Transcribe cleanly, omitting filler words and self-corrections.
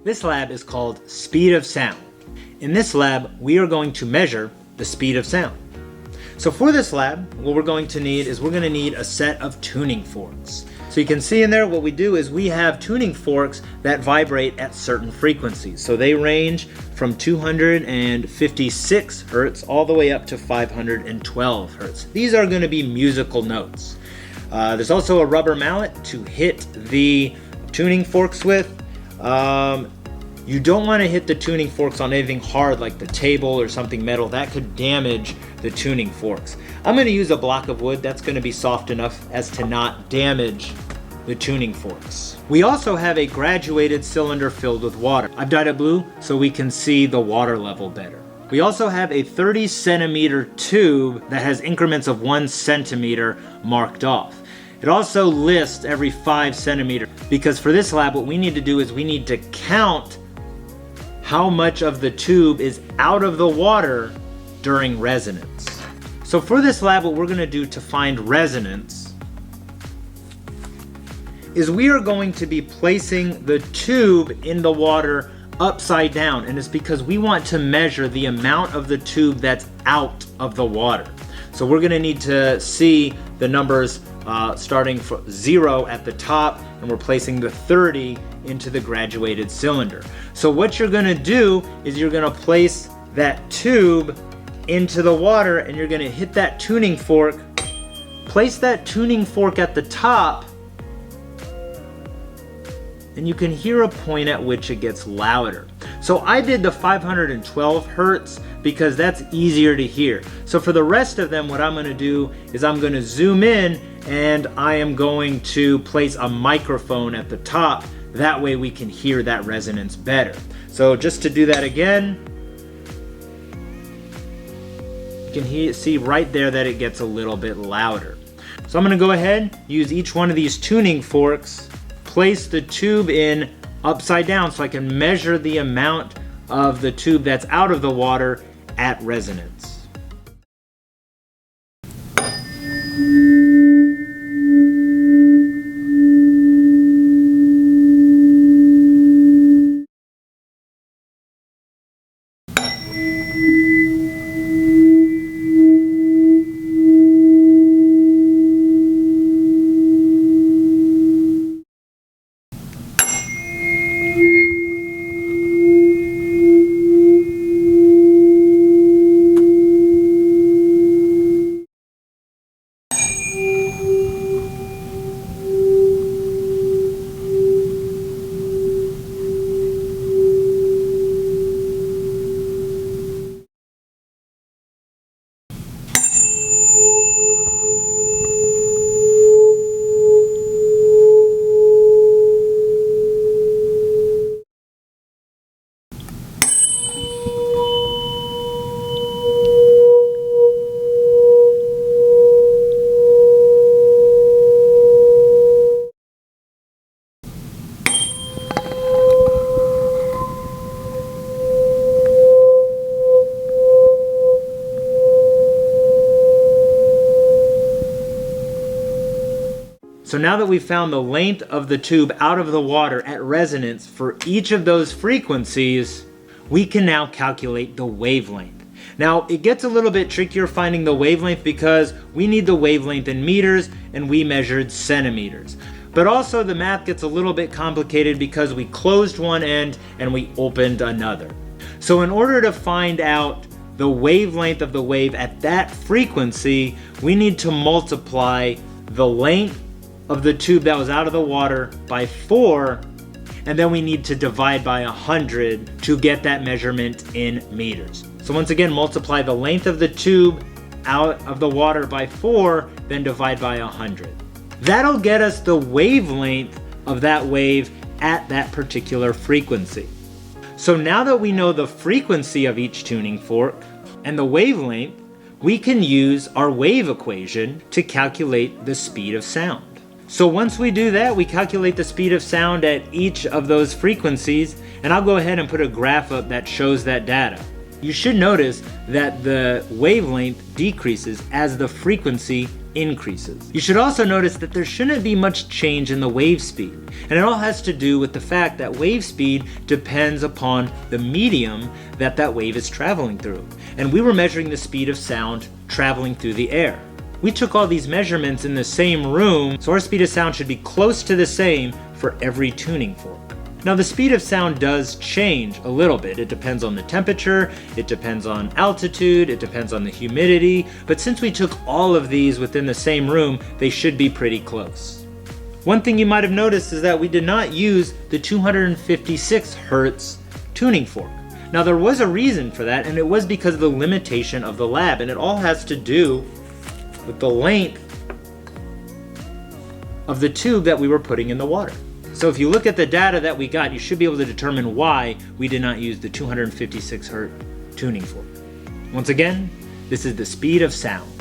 This lab is called Speed of Sound. In this lab, we are going to measure the speed of sound. So for this lab, what we're going to need is we're going to need a set of tuning forks. So you can see in there what we do is we have tuning forks that vibrate at certain frequencies. So they range from 256 hertz all the way up to 512 hertz. These are going to be musical notes. There's also a rubber mallet to hit the tuning forks with. You don't want to hit the tuning forks on anything hard like the table or something metal. That could damage the tuning forks. I'm going to use a block of wood that's going to be soft enough as to not damage the tuning forks. We also have a graduated cylinder filled with water. I've dyed it blue so we can see the water level better. We also have a 30 centimeter tube that has increments of 1 centimeter marked off. It also lists every 5 centimeters because for this lab what we need to do is we need to count how much of the tube is out of the water during resonance. So for this lab what we're going to do to find resonance is we are going to be placing the tube in the water upside down, and it's because we want to measure the amount of the tube that's out of the water. So we're going to need to see the numbers starting from 0 at the top, and we're placing the 30 into the graduated cylinder. So what you're going to do is you're going to place that tube into the water and you're going to hit that tuning fork, place that tuning fork at the top, and you can hear a point at which it gets louder. So I did the 512 hertz because that's easier to hear. So for the rest of them, what I'm going to do is I'm going to zoom in and I am going to place a microphone at the top. That way we can hear that resonance better. So just to do that again, you can see right there that it gets a little bit louder. So I'm going to go ahead, use each one of these tuning forks, place the tube in upside down so I can measure the amount of the tube that's out of the water at resonance. So now that we've found the length of the tube out of the water at resonance for each of those frequencies, we can now calculate the wavelength. Now it gets a little bit trickier finding the wavelength because we need the wavelength in meters and we measured centimeters. But also the math gets a little bit complicated because we closed one end and we opened another. So in order to find out the wavelength of the wave at that frequency, we need to multiply the length of the tube that was out of the water by 4, and then we need to divide by 100 to get that measurement in meters. So once again, multiply the length of the tube out of the water by 4, then divide by 100. That'll get us the wavelength of that wave at that particular frequency. So now that we know the frequency of each tuning fork and the wavelength, we can use our wave equation to calculate the speed of sound. So once we do that, we calculate the speed of sound at each of those frequencies, and I'll go ahead and put a graph up that shows that data. You should notice that the wavelength decreases as the frequency increases. You should also notice that there shouldn't be much change in the wave speed, and it all has to do with the fact that wave speed depends upon the medium that that wave is traveling through. And we were measuring the speed of sound traveling through the air. We took all these measurements in the same room, so our speed of sound should be close to the same for every tuning fork. Now the speed of sound does change a little bit. It depends on the temperature, it depends on altitude, it depends on the humidity, but since we took all of these within the same room, they should be pretty close. One thing you might have noticed is that we did not use the 256 Hertz tuning fork. Now there was a reason for that, and it was because of the limitation of the lab, and it all has to do with the length of the tube that we were putting in the water. So if you look at the data that we got, you should be able to determine why we did not use the 256 Hertz tuning fork. Once again, this is the speed of sound.